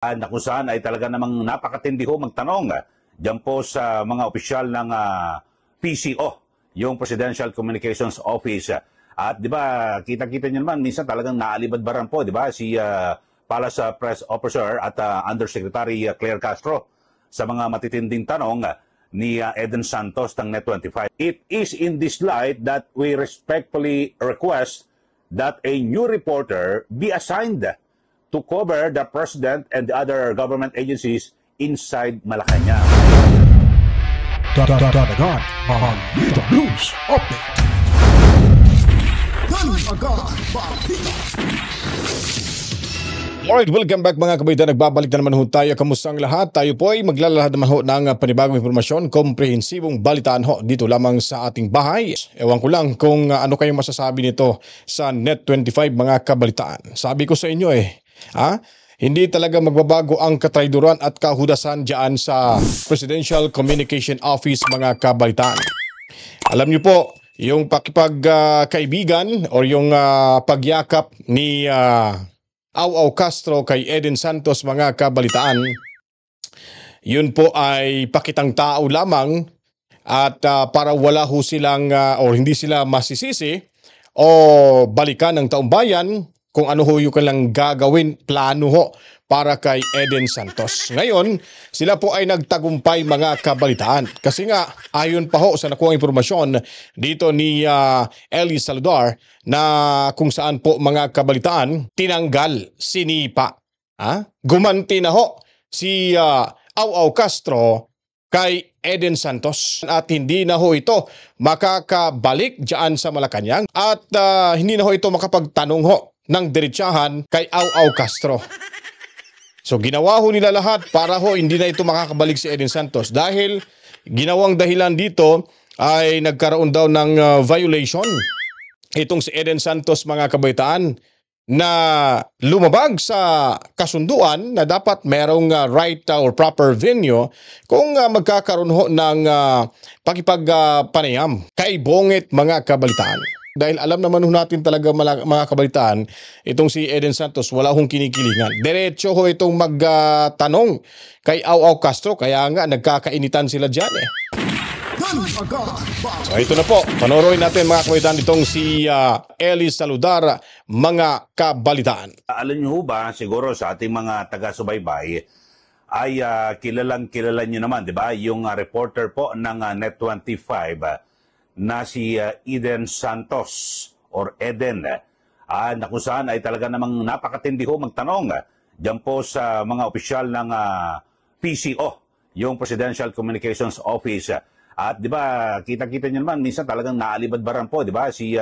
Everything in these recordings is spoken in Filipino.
Na kung saan ay talaga namang napakatindi ho magtanong diyan po sa mga opisyal ng PCO, yung Presidential Communications Office. At di ba, kita-kita niyo naman, minsan talagang naalibadbaran po, di ba, si Palace Press Officer at Undersecretary Claire Castro sa mga matitinding tanong ni Eden Santos ng Net25. It is in this light that we respectfully request that a new reporter be assigned to cover the President and the other government agencies inside Malacanang. Dadagan ang Balita News Update. Alright, welcome back mga kabayan. Nagbabalik na naman ho tayo. Kamusta ang lahat? Tayo po ay maglalahad naman ho ng panibagong impormasyon, komprehensibong balitaan ho dito lamang sa ating bahay. Ewan ko lang kung ano kayong masasabi nito sa Net25 mga kabalitaan. Sabi ko sa inyo hindi talaga magbabago ang katrayduran at kahudasan dyan sa Presidential Communication Office mga kabalitaan. Alam niyo po, yung pakipagkaibigan o yung pagyakap ni Au Castro kay Eden Santos mga kabalitaan, yun po ay pakitang tao lamang at para wala ho silang o hindi sila masisisi o balikan ng taong bayan kung ano ho yung kanilang gagawin, plano ho para kay Eden Santos. Ngayon, sila po ay nagtagumpay mga kabalitaan. Kasi nga, ayon pa ho sa nakuha impormasyon dito ni Ellie Saludar na kung saan po mga kabalitaan, tinanggal, sinipa. Gumanti na ho si Au Castro kay Eden Santos at hindi na ho ito makakabalik dyan sa Malacanang at hindi na ho ito makapagtanong ho ng diretsahan kay Au Castro. So ginawa ho nila lahat para ho hindi na ito makakabalik si Eden Santos dahil ginawang dahilan dito ay nagkaroon daw ng violation itong si Eden Santos mga kabaitaan na lumabag sa kasunduan na dapat merong right or proper venue kung magkakaroon ho ng pakipagpanayam kay Bongit mga kabalitaan. Dahil alam naman ho natin talaga mga kabalitaan, itong si Eden Santos wala hong kinikilingan. Diretso ho itong magtanong kay Au Castro, kaya nga nagkakainitan sila dyan So ito na po, panoorin natin mga kabalitaan itong si Ellie Saludar mga kabalitaan. Alam niyo ba, siguro sa ating mga taga-subaybay ay kilala niyo naman, di ba? Yung reporter po ng Net25 na si Eden Santos or Eden na kung saan ay talaga namang napakatindi ho magtanong diyan po sa mga opisyal ng PCO, yung Presidential Communications Office. At di ba, kita-kita niyo naman, minsan talagang naalibadbaran po, di ba, si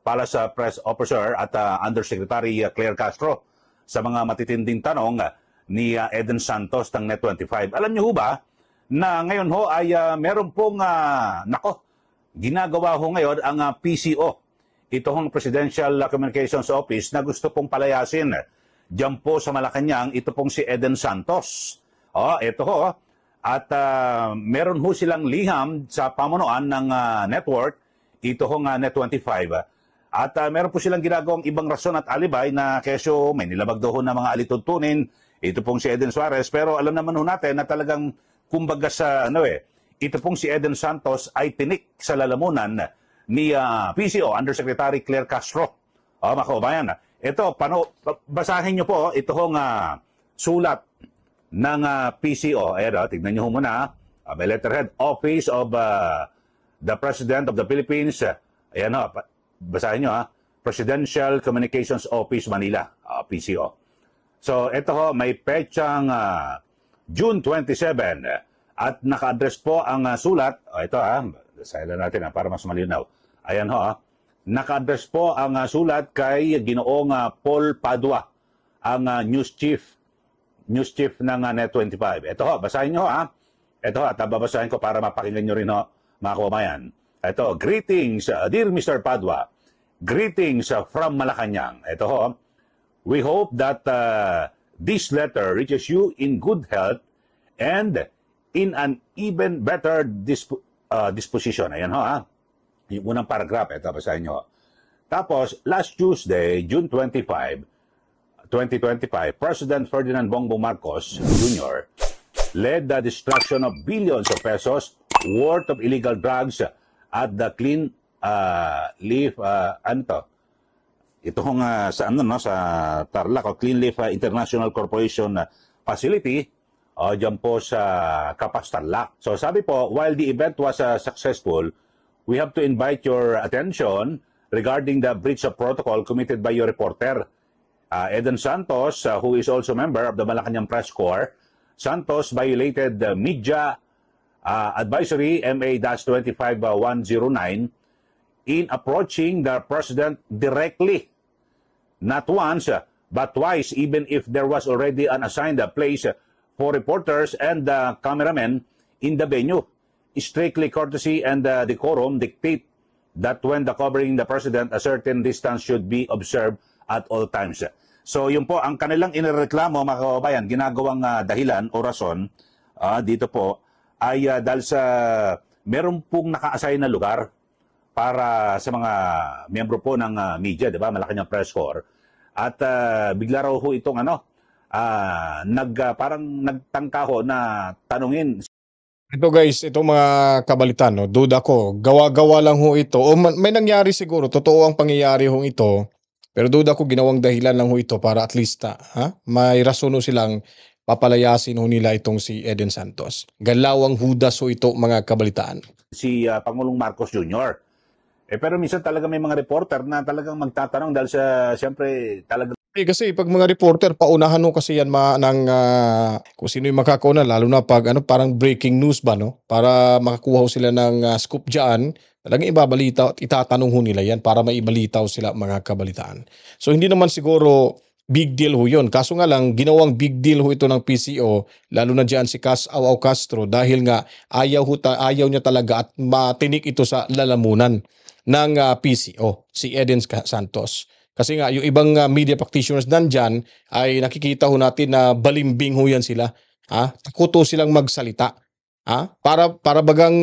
Palace Press Officer at Undersecretary Claire Castro sa mga matitinding tanong ni Eden Santos ng Net25. Alam niyo ho ba na ngayon ho ay meron pong ginagawa ho ngayon ang PCO, ito hong Presidential Communications Office na gusto pong palayasin diyan po sa Malacanang, ito pong si Eden Santos. Ito ho. At meron ho silang liham sa pamunuan ng network, ito hong Net25. At meron po silang ginagawang ibang rason at alibay na kesyo may nilabag daw ho ng mga alituntunin, ito pong si Eden Suarez. Pero alam naman ho natin na talagang kumbaga sa ito pong si Eden Santos ay tinik sa lalamunan ni PCO Undersecretary Claire Castro. Mga kabayan, ito, basahin nyo po, ito hong sulat ng PCO. Tignan nyo muna, may letterhead, Office of the President of the Philippines. Ayan ho, basahin nyo Presidential Communications Office, Manila, PCO. So ito ho, may petsang June 27. At naka-address po ang sulat, ito basahin natin para mas malinaw. Ayan ho, naka-address po ang sulat kay Ginoong Paul Padua, ang news chief ng Net25. Ito ho, basahin nyo Ito ho, at babasahin ko para mapakinggan nyo rin ho, mga kababayan. Ito, greetings, dear Mr. Padua, greetings from Malacanang. Ito ho, we hope that this letter reaches you in good health and in an even better disposition. Ayan ho, yung unang paragraph, ito, basahin nyo. Tapos, last Tuesday, June 25, 2025, President Ferdinand Bongbong Marcos Jr. led the destruction of billions of pesos worth of illegal drugs at the Clean Leaf itong sa sa Tarlac o Clean Leaf International Corporation facility diyan po sa Capas Tarlac. So sabi po, while the event was successful, we have to invite your attention regarding the breach of protocol committed by your reporter, Eden Santos, who is also member of the Malacanang Press Corps. Santos violated the Media Advisory MA-25109 in approaching the President directly, not once, but twice, even if there was already an assigned place for reporters and cameramen in the venue. Strictly courtesy and decorum dictate that when covering the President, a certain distance should be observed at all times. So yun po, ang kanilang inireklamo, mga kababayan, ginagawang dahilan o rason dito po ay dahil sa meron pong naka-assign na lugar para sa mga miyembro po ng media, di ba? Malacanang Press Corps. At bigla raw ho itong parang nagtangka ho na tanungin. Ito guys, itong mga kabalitan, no, duda ko, gawa-gawa lang ho ito. O may nangyari siguro, totoo ang pangyayari ho ito. Pero duda ko ginawang dahilan lang ho ito para at least may rason ho silang papalayasin ho nila itong si Eden Santos. Galawang hudas ho ito mga kabalitaan. Si Pangulong Marcos Jr. Pero minsan talaga may mga reporter na talagang magtatanong dahil sa, siyempre, talagang kasi pag mga reporter, paunahan ho kasi yan kung sino yung makakauna, lalo na pag parang breaking news ba, no? Para makakuha ho sila ng scoop dyan, talagang ibabalita at itatanong ho nila yan para maibalitaw sila mga kabalitaan. So hindi naman siguro big deal ho yun. Kaso nga lang, ginawang big deal ho ito ng PCO, lalo na dyan si Aw Castro dahil nga ayaw niya talaga at matinik ito sa lalamunan ng PCO, si Eden Santos. Kasi nga, yung ibang media practitioners nandyan ay nakikita ho natin na balimbing ho yan sila. Takuto silang magsalita. Para bagang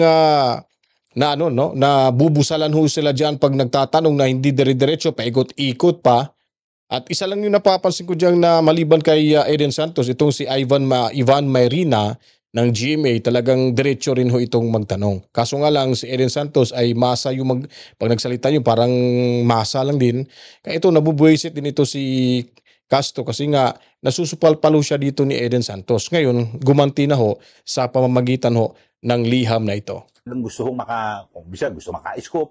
na bubusalan ho sila dyan pag nagtatanong na hindi dire-diretso, paikot-ikot pa. At isa lang yung napapansin ko dyan na maliban kay Eden Santos, itong si Ivan Mayrina ng GMA, talagang diretso rin ho itong magtanong. Kaso nga lang si Eden Santos ay masa yung pag nagsalita yun parang masa lang din. Kaya ito nabubuisit din ito si Castro kasi nga nasusupal-palo siya dito ni Eden Santos. Ngayon gumanti na ho sa pamamagitan ho ng liham na ito. gusto gusto maka-scoop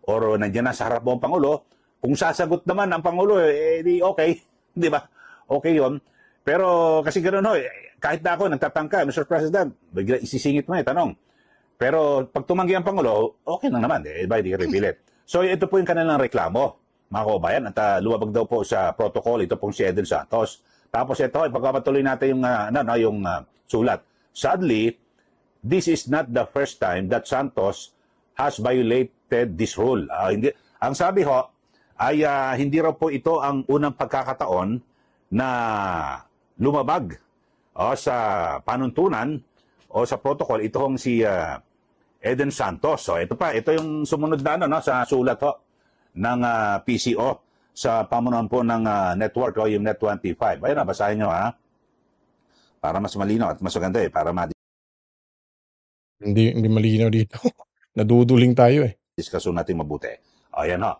or nandiyan na sa harap mo ang Pangulo, kung sasagot naman ang Pangulo, di okay, di ba? Okay yon. Pero kasi ganoon ho, kahit na ako nagtatangka, Mr. President, bigla isisingit mo tanong. Pero pag tumanggi ang Pangulo, okay lang naman, di repilit. So ito po yung kanilang reklamo, mga kababayan, at lumabag daw po sa protocol, ito pong si Eden Santos. Tapos ito, ipagpapatuloy natin yung sulat. Sadly, this is not the first time that Santos has violated this rule. Ang sabi ho, ay hindi raw po ito ang unang pagkakataon na lumabag sa panuntunan o sa protocol itong si Eden Santos. So ito yung sumunod na sa sulat ho ng PCO sa pamunuan po ng network o yung Net25. Ayun basahin nyo para mas malinaw at mas maganda para Hindi malinaw dito. Naduduling tayo Diskaso natin mabuti. Ayan ho.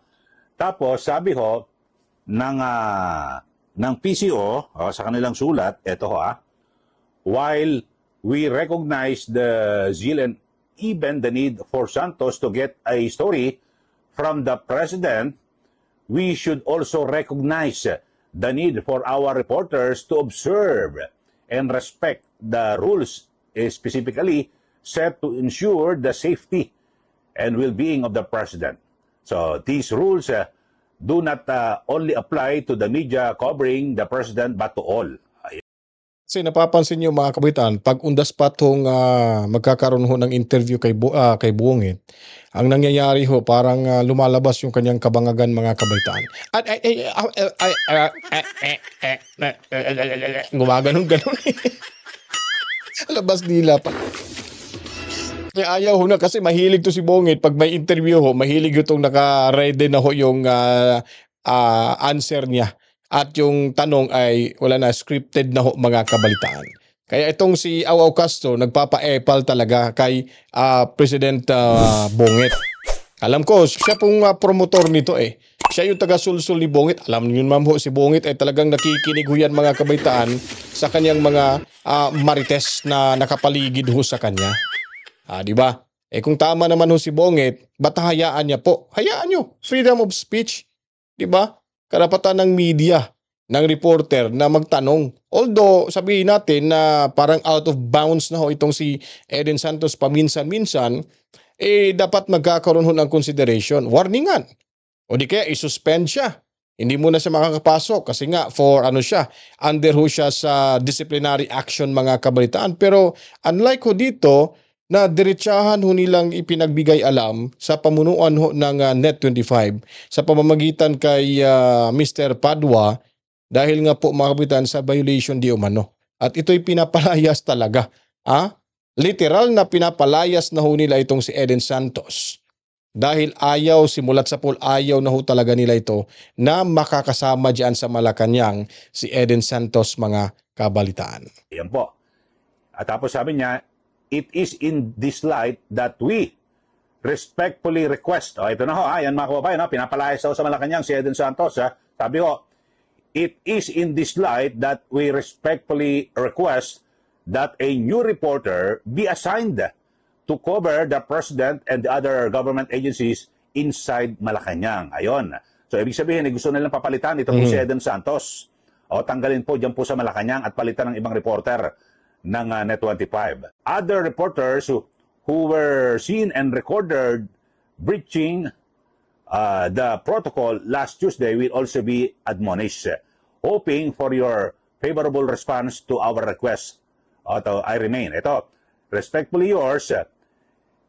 Tapos sabi ho ng PCO sa kanilang sulat, eto ho while we recognize the zeal and even the need for Santos to get a story from the President, we should also recognize the need for our reporters to observe and respect the rules specifically set to ensure the safety and well-being of the President. So these rules do not only apply to the media covering the President but to all. Kasi napapansin niyo mga kabitan, pag undas pa itong magkakaroon ho ng interview kay Buongit, ang nangyayari ho parang lumalabas yung kanyang kabangagan mga kabitan. At gumaganon-ganon. Labas nila pa. Ayaw ho na kasi mahilig to si Buongit. Pag may interview ho, mahilig itong naka-ready na ho yung answer niya. at yung tanong ay wala na, scripted na ho mga kabalitaan. Kaya itong si Aw Castro nagpapa-epal talaga kay President Bonget. Alam ko, siya pong promotor nito eh. Siya yung taga-sulsul ni Bongit. Alam niyo naman ho, si Bongit ay talagang nakikinig ho yan mga kabaitaan sa kanyang mga marites na nakapaligid ho sa kanya. Di ba? Eh kung tama naman ho si Bongit, ba't hayaan niya po? Hayaan niyo. Freedom of speech. Di ba? Karapatan ng media, ng reporter na magtanong. Although sabihin natin na parang out of bounds na ho itong si Eden Santos paminsan-minsan, eh dapat magkakaroon ho ng consideration. Warningan. O di kaya isuspend siya. Hindi mo na siya makakapasok kasi nga for siya, under ho siya sa disciplinary action mga kabalitaan. Pero unlike ho dito, na diretsahan ho nilang ipinagbigay alam sa pamunuan ho ng Net25 sa pamamagitan kay Mr. Padua dahil nga po mga kapitan sa violation di umano. At ito'y pinapalayas talaga. Literal na pinapalayas na ho nila itong si Eden Santos. Dahil ayaw, simulat sa pool, ayaw na ho talaga nila ito na makakasama dyan sa Malacanang si Eden Santos mga kabalitaan. Yan po. At tapos sabi niya, it is in this light that we respectfully request. Ito na ho, yan mga kababayan, pinapalayas daw sa Malacanang si Eden Santos. Sabi ho, it is in this light that we respectfully request that a new reporter be assigned to cover the President and the other government agencies inside Malacanang. Ayon. So, ibig sabihin, gusto nilang papalitan ito po si Eden Santos. Tanggalin po dyan po sa Malacanang at palitan ng ibang reporter ng Net25. Other reporters who were seen and recorded breaching the protocol last Tuesday will also be admonished. Hoping for your favorable response to our request. I remain. Ito, respectfully yours,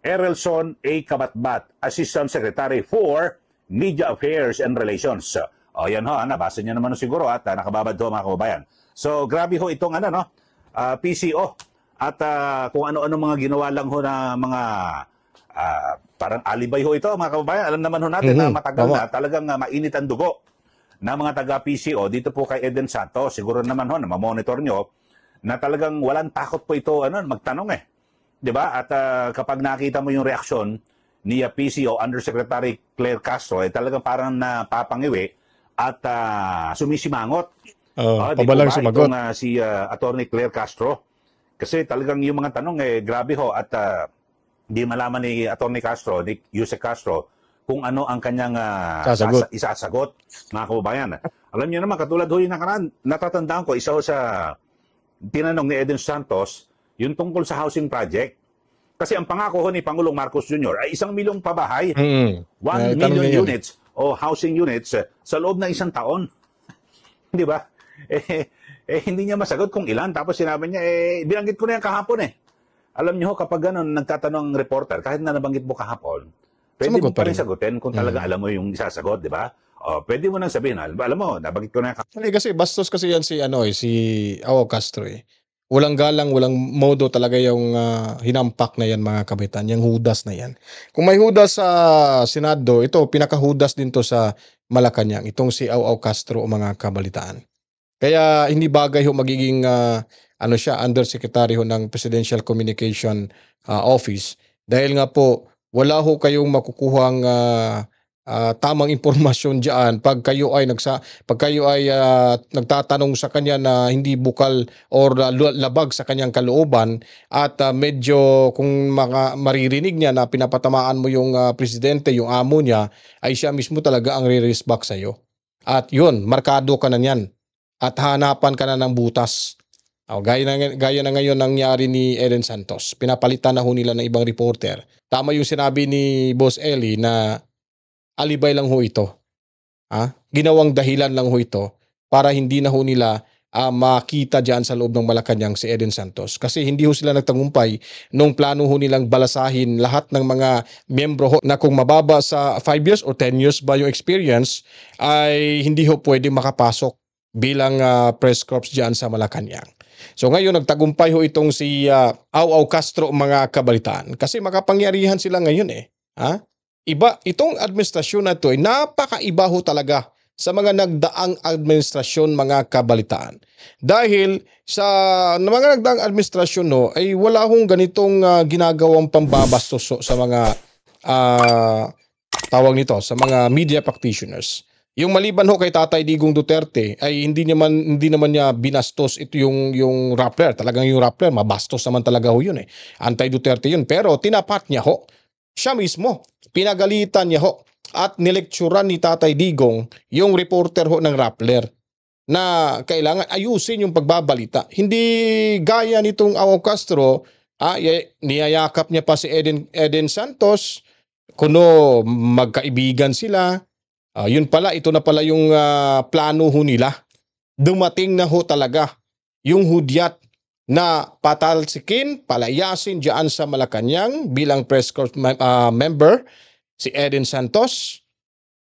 Erelson A. Kabatbat, Assistant Secretary for Media Affairs and Relations. Yan ho, nabasa niyo naman siguro at nakababad ho mga kababayan. So, grabe ho itong PCO at kung ano-ano mga ginawa lang ho na mga parang alibay ho ito mga kababayan. Alam naman ho natin na matagal na talagang mainit ang dugo na mga taga-PCO dito po kay Eden Santos. Siguro naman ho na mamonitor nyo na talagang walang takot po ito magtanong eh. 'Di ba? At kapag nakita mo yung reaksyon ni PCO Undersecretary Claire Castro ay talagang parang napapangiwi at sumisimangot. Pabalang sumagot. Itong si Attorney Claire Castro. Kasi talagang yung mga tanong grabe ho at di malaman ni Attorney Castro, ni Yusek Castro, kung ano ang kanyang isasagot, mga kababayan. Alam niyo naman, katulad ho yung nakaraan, natatandaan ko, isa ho sa tinanong ni Eden Santos, yung tungkol sa housing project. Kasi ang pangako ho ni Pangulong Marcos Jr. ay 1 milyong pabahay, 1 million units o housing units sa loob ng 1 taon. Di ba? Hindi niya masagot kung ilan. Tapos sinabi niya, binanggit ko na yan kahapon Alam niyo ho, kapag ganun, nagtatanong ang reporter, kahit na nabanggit mo kahapon, pwede mo pa rin sagutin kung talaga alam mo yung isasagot, di ba? Pwede mo nang sabihin, alam mo, nabanggit ko na yan. Kasi bastos kasi yan si Aw Castro Walang galang, walang modo talaga yung hinampak na yan mga kabitan, yung hudas na yan. Kung may hudas sa Senado, ito pinakahudas din to sa Malacanang, itong si Aw Castro mga kabalitaan. Kaya hindi bagay ho magiging siya undersecretary ho ng Presidential Communication Office dahil nga po wala ho kayong makukuhang tamang impormasyon diyan pag kayo ay nagtatanong sa kanya na hindi bukal or labag sa kanyang kalooban at medyo kung maririnig niya na pinapatamaan mo yung presidente, yung amo niya, ay siya mismo talaga ang re-respect sa iyo. At yun, markado ka na niyan. At hanapan ka na ng butas. Gaya na ngayon nangyari ni Eden Santos. Pinapalitan na ho nila ng ibang reporter. Tama yung sinabi ni Boss Eli na alibay lang ho ito. Ginawang dahilan lang ho ito para hindi na ho nila makita dyan sa loob ng Malacanang si Eden Santos. Kasi hindi ho sila nagtagumpay nung plano ho nilang balasahin lahat ng mga miyembro ho na kung mababa sa 5 years or 10 years ba yung experience ay hindi ho pwede makapasok bilang press corps dyan sa Malacanang. So ngayon nagtagumpay ho itong si Aw Castro mga kabalitaan kasi makapangyarihan sila ngayon Iba, itong administrasyon na ito ay napakaiba ho talaga sa mga nagdaang administrasyon, mga kabalitaan. Dahil sa mga nagdaang administrasyon ay wala hong ganitong ginagawang pambabastos sa mga tawag nito, sa mga media practitioners. Yung maliban kay Tatay Digong Duterte ay hindi naman niya binastos ito yung Rappler. Talagang yung Rappler mabastos naman talaga yun Anti-Duterte yun, pero tinapat niya siya mismo. Pinagalitan niya at nilekturan ni Tatay Digong yung reporter ng Rappler na kailangan ayusin yung pagbabalita. Hindi gaya nitong Awaw Castro, niyayakap niya pa si Eden Santos, kuno magkaibigan sila. Ito na pala yung plano nila. Dumating na talaga yung hudyat na patalsikin, palayasin diyan sa Malacanang bilang press corps member si Eden Santos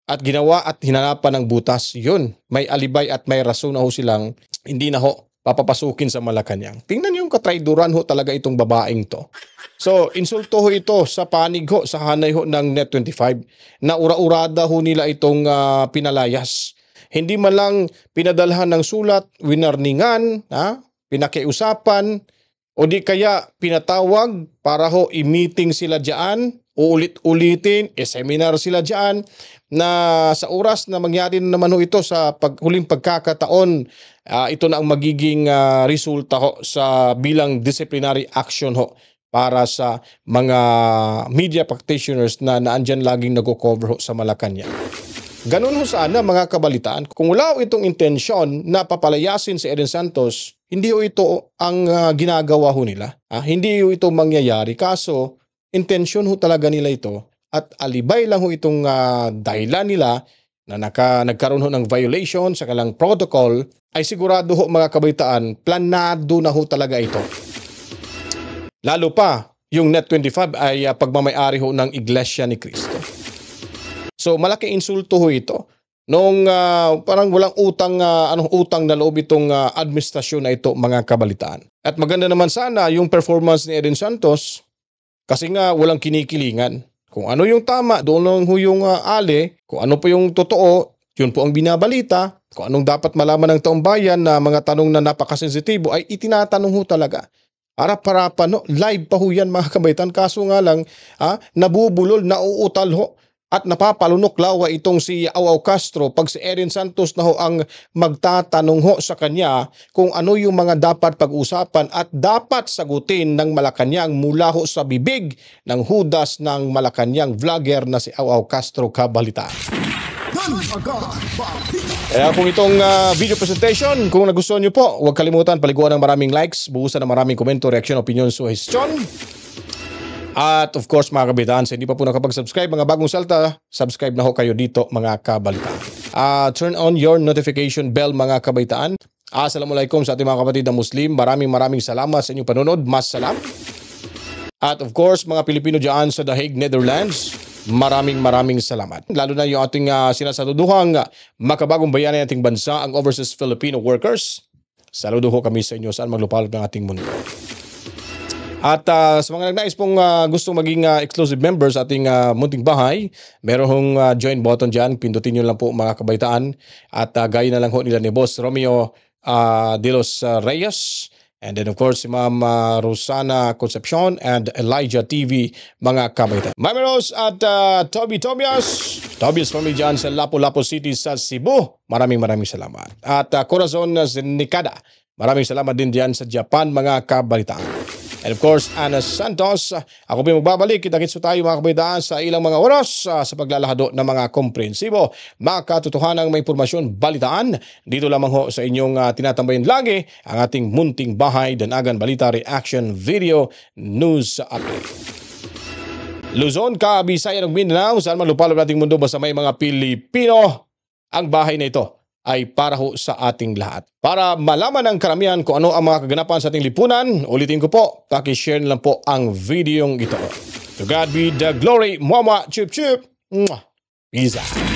at ginawa at hinanapan ng butas. Yun, may alibay at may rason na silang hindi na papapasukin sa Malacanang. Tingnan yung katrayduran talaga itong babaeng to. So, insulto ito sa panig sa hanay ng Net25 na ura-urada nila itong pinalayas. Hindi man lang pinadalhan ng sulat, winarningan, pinakiusapan, o di kaya pinatawag para i-meeting sila diyan, uulit-ulitin, seminar sila diyan, na sa oras na mangyari na naman ito sa huling pagkakataon, ito na ang magiging resulta sa bilang disciplinary action para sa mga media practitioners na naandyan laging nag-cover sa Malacanang. Ganun sana mga kabalitaan. Kung wala itong intensyon na papalayasin si Eden Santos, hindi ito ang ginagawa nila. Hindi ito mangyayari. Kaso, intensyon talaga nila ito at alibay lang itong dahilan nila na nagkaroon ng violation sa kanilang protocol, ay sigurado mga kabalitaan, planado na talaga ito. Lalo pa, yung Net25 ay pagmamay-ari ng Iglesia ni Cristo. So, malaki insulto ito. Nung parang walang utang na loob itong administrasyon na ito, mga kabalitaan. At maganda naman sana yung performance ni Eden Santos kasi nga walang kinikilingan. Kung ano yung tama, doon lang yung kung ano po yung totoo, yun po ang binabalita. Kung anong dapat malaman ng taong bayan na mga tanong na napakasensitibo ay itinatanong talaga. Harap-harapan, live pa yan mga kabaitan. Kaso nga lang, nabubulol, nauutal at napapalunok lawa itong si Awaw Castro pag si Eden Santos na ang magtatanong sa kanya kung ano yung mga dapat pag-usapan at dapat sagutin ng Malacanang mula sa bibig ng hudas ng Malacanang vlogger na si Awaw Castro kabalitaan. Kaya kung itong video presentation, kung nagustuhan nyo po, huwag kalimutan paliguan ng maraming likes, buhusan ng maraming komento, reaction, opinion, suggestion. At of course mga kabalitaan, sa hindi pa po nakapag-subscribe, mga bagong salta, subscribe na kayo dito mga kabalitaan. Turn on your notification bell mga kabalitaan. Assalamualaikum sa ating mga kapatid na Muslim. Maraming salamat sa inyong panonood. Mas salam. At of course mga Pilipino dyan sa The Hague, Netherlands, maraming salamat. Lalo na yung ating sinasaluduhang makabagong bayani ng ating bansa, ang Overseas Filipino Workers. Saludo kami sa inyo saan maglupalop ng ating mundo. At sa mga nagnais pong gusto maging exclusive members sa ating munting bahay, meron join button dyan. Pindutin nyo lang po mga kabaitaan. At gaya na lang nila ni Boss Romeo de los Reyes. And then of course si Ma'am Rosana Concepcion and Elijah TV mga kabaitan. Mamiros at Tobias family dyan sa Lapu-Lapu City sa Cebu. Maraming salamat. At Corazon Zenicada. Maraming salamat din dyan sa Japan mga kabalitaan. And of course, Ana Santos, ako po magbabalik. Kita-kits tayo mga kabalitaan sa ilang mga oras sa paglalahado ng mga komprehensibo, mga katotohanang may impormasyon, balitaan. Dito lamang sa inyong tinatambayan lagi ang ating munting bahay, Danagan Balita Reaction Video News Update. Luzon, Kabisayan, Mindanao, saan man lupalop nating mundo basta may mga Pilipino, ang bahay na ito ay para sa ating lahat. Para malaman ng karamihan kung ano ang mga kaganapan sa ating lipunan, ulitin ko po, pakishare lang po ang videong ito. To God be the glory. Mama, chup chup. Peace out.